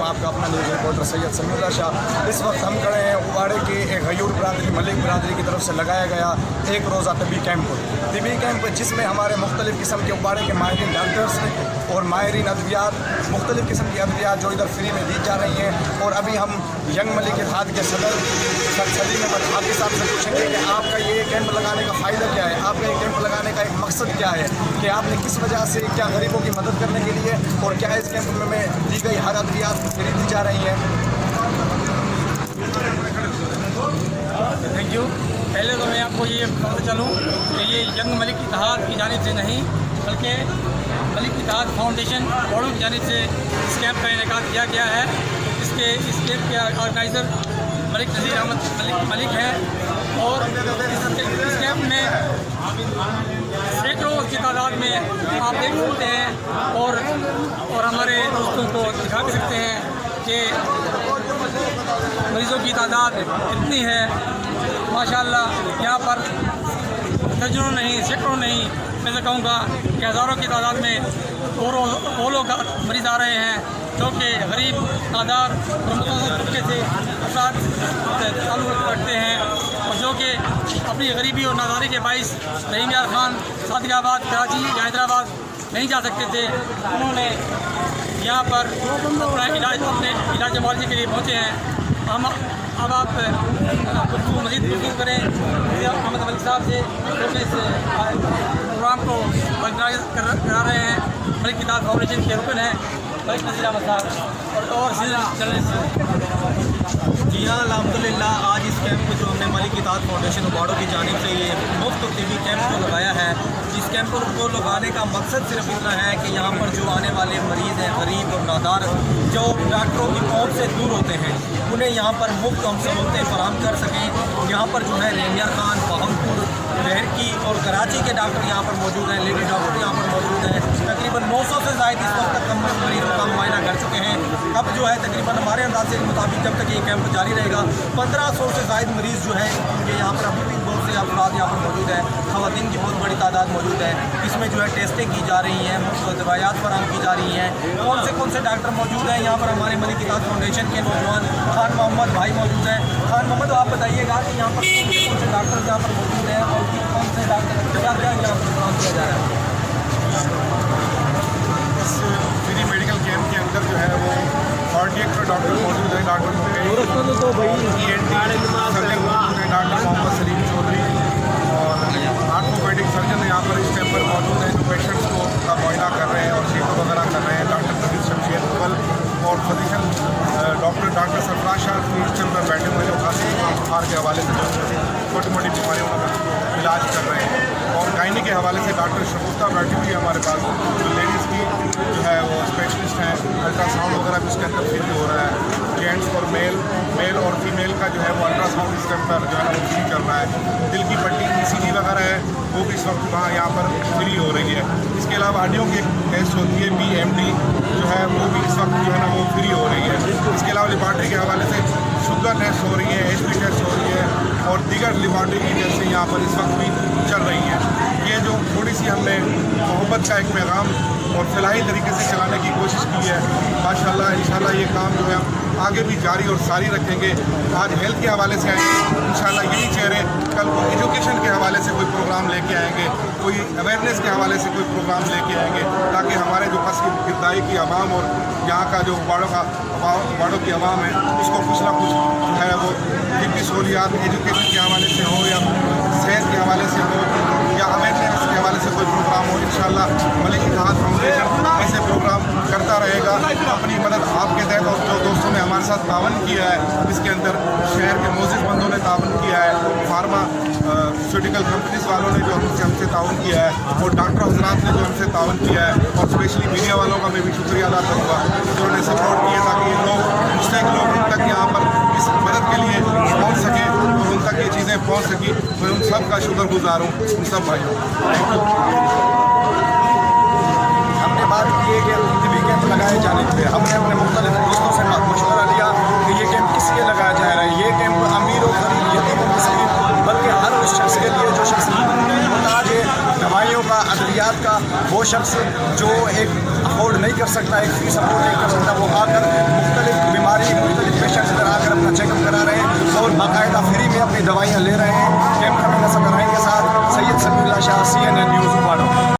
हूँ आपका अपना न्यूज़ रिपोर्टर सैयद समीउल्लाह शाह। इस वक्त हम खड़े हैं उबाड़े के एक गयूर बरादरी मलिक बरादरी की तरफ से लगाया गया एक रोज़ा तबी कैंप जिसमें हमारे मुख्तलिफ़ किस्म के उबाड़े के माहिरीन डॉक्टर्स और माहिरीन अद्वियात मुख्तलिफ़ किस्म की अद्वियात जो इधर फ्री में दी जा रही हैं। और अभी हम यंग मलिक इत्तेहाद के सदर सलीम अहमद हाफिज़ साहब से पूछेंगे कि आपका ये कैंप लगाने का फ़ायदा क्या है, आपका ये कैंप लगाने का एक मकसद क्या है, कि आपने किस वजह से क्या गरीबों की मदद करने के लिए, और क्या इस कैंप में दी गई हर अद्वियात फ्री दी जा रही है। Thank you. पहले तो मैं आपको ये बताता चलूँ कि ये यंग मलिक इत्तेहाद की जानिब से नहीं बल्कि मलिक इत्तेहाद फाउंडेशन बोर्डो की जानिब से इस कैंप का इनेकाद किया गया है। इस कैंप के ऑर्गेनाइज़र मलिक नज़ीर अहमद मलिक हैं और इस कैंप में सैकड़ों की तादाद में आप देख सकते हैं और हमारे दोस्तों को दिखा भी सकते हैं कि मरीज़ों की तादाद इतनी है माशाअल्लाह। यहाँ पर दर्जनों नहीं सैकड़ों नहीं मैं तो कहूँगा कि हज़ारों की तादाद में वो लोग मरीज़ आ रहे हैं जो कि गरीब आधार और मुतवस्सित तबके से अफराद ताल्लुक़ रखते हैं और जो कि अपनी गरीबी और नादारी के बाइस रहीम यार खान सादिकाबाद कराची या हैदराबाद नहीं जा सकते थे। उन्होंने यहाँ पर अपने इलाज मुआवजे के लिए पहुँचे हैं। हम अब आप मज़ीद गुफ्तगू करें अहमद मलिक साहब से जो कि इस प्रोग्राम को ऑर्गेनाइज करा रहे हैं। मलिक इत्तेहाद फाउंडेशन के रुकन हैं मलिक नज़ीर अहमद साहब और सीनियर जर्नलिस्ट। जी हाँ, अल्हम्दुलिल्लाह आज इस कैंप को जो हमने मलिक इत्तेहाद फाउंडेशन उबाड़ो की जानिब से ये मुफ्त टीवी कैंप को लगाया है। इस कैंप को लगाने का मकसद सिर्फ इतना है कि यहाँ पर जो आने वाले मरीज़ हैं गरीब और नादार जो डॉक्टरों की पहुँच से दूर होते हैं उन्हें यहाँ पर मुफ्त हम सहूलतें फराहम कर सकें। यहाँ पर जो है रहीम यार खान बहमपुर लहरकी और कराची के डॉक्टर यहाँ पर मौजूद हैं, लेडी डॉक्टर यहाँ पर मौजूद हैं। तकरीबन 900 से ज़ायद इस वक्त तक मरीज़ों का मुआयना कर चुके हैं। अब जो है तकरीबन हमारे अंदाजे के मुताबिक जब तक ये कैंप जारी रहेगा 1500 से ज़ायद मरीज़ जो है ये यहाँ पर अभी भी बहुत से अफराद यहाँ पर मौजूद हैं। ख़वातीन की बहुत बड़ी तादाद मौजूद है। इसमें जो है टेस्टें की जा रही हैं, मुफ्त दवाइयात फराहम की जा रही हैं। कौन से डॉक्टर मौजूद हैं यहाँ पर? हमारे मलिक इत्तेहाद फाउंडेशन के नौजवान खान मोहम्मद भाई मौजूद हैं। खान मोहम्मद आप बताइएगा कि यहाँ पर कौन से डॉक्टर यहाँ पर मौजूद हैं और कौन से डॉक्टर क्या यहाँ पर काम किया जा रहा है? इस फ्री मेडिकल कैंप के अंदर जो है वो कार्डियक डॉक्टर मौजूद है, डॉक्टर ENT सर्जन मौजूद है, डॉक्टर मोहम्मद सलीम चौधरी और आर्थोपेडिक सर्जन यहाँ पर इस कैंप पर मौजूद हैं जो पेशेंट्स को का मुआयना कर रहे हैं और चेकअप वगैरह कर रहे हैं। डॉक्टर नबील शमशेर मुगल और फिजिशियन डॉक्टर सरफराज शाह इस कैंप पर बैठे हुए जो खांसी बुखार के हवाले से छोटी मोटी बीमारियों का इलाज कर रहे हैं। और गायनी के हवाले से डॉक्टर शगुफ्ता बैठी हुई है हमारे पास, जो लेडीज़ की जो है वो स्पेशलिस्ट हैं। अल्ट्रासाउंड वगैरह भी इसके अंदर फ्री हो रहा है। जेंट्स और मेल और फीमेल का जो है वो अल्ट्रासाउंड इसके अंदर जो है वो फ्री चल रहा है। दिल की पट्टी ECG वगैरह है वो भी इस वक्त वहाँ यहाँ पर फ्री हो रही है। इसके अलावा हड्डियों की टेस्ट होती है BMD जो है वो भी इस वक्त जो है ना वो फ्री हो रही है। इसके अलावा लेबॉर्ट्री के हवाले से शुगर टेस्ट हो रही है, HP टेस्ट हो रही है और दीगर लेबॉर्ट्री की टेस्टें यहाँ पर इस वक्त भी चल रही हैं। ये जो थोड़ी सी हमने मोहब्बत का एक पैगाम और फलाही तरीके से चलाने की कोशिश की है, माशाल्लाह इंशाल्लाह ये काम जो है आगे भी जारी और सारी रखेंगे। आज हेल्थ के हवाले से आएंगे इंशाल्लाह यही चेहरे, कल को एजुकेशन के हवाले से कोई प्रोग्राम लेके आएंगे, कोई अवेयरनेस के हवाले से कोई प्रोग्राम लेके आएंगे ताकि हमारे जो फसली गिरदाई की आवाम और यहाँ का जो वाड़ों की आवाम है उसको कुछ ना कुछ जो है वो तिब्बी सहूलियात एजुकेशन के हवाले से हो या सेहत के हवाले से हो या अवेयरनेस के हवाले से कोई प्रोग्राम हो। इंशाल्लाह मलिक इत्तेहाद फाउंडेशन ऐसे प्रोग्राम करता रहेगा। अपनी मदद आपके तहत और जो दोस्तों ने हमारे साथ तावन किया है इसके अंदर शहर के मोजिज़ बंदों ने तावन किया है, फार्मास्यूटिकल कंपनीज वालों ने जो हमसे तावन किया है और डॉक्टर हजरात ने जो हमसे तावन किया है और स्पेशली मीडिया वालों का मैं भी शुक्रिया अदा करूँगा जिन्होंने सपोर्ट किया ताकि ये लोग मुस्तैक लोग उन तक यहाँ पर इस मदद के लिए पहुँच सकें और उन तक ये चीज़ें पहुँच सकी। मैं उन सब का शुक्रगुजार हूँ, उन सब भाइयों। हमने बात की है कि टीवी कैंप लगाए जाने के लिए हमने अपने मुख्तलिफ दोस्तों से मशवरा लिया कि ये कैंप किस लिए लगाया जा रहा है। ये कैंप अमीर और गरीब यतीम और मिस्कीन बल्कि हर उस शख्स के लिए जो शख्स मोहताज है दवाइयों का, अद्वियात का, वो शख्स जो एक अफोर्ड नहीं کر سکتا ہے, ایک فری سپورٹ نہیں کر سکتا, وہ آ کر مختلف بیماری مختلف پیشنٹس ادھر آ کر اپنا چیک اپ کرا رہے ہیں اور باقاعدہ فری میں اپنی دوائیاں لے رہے ہیں. کیمرہ مین اسد ارائن کے ساتھ سید سمیع اللہ شاہ, CNN نیوز.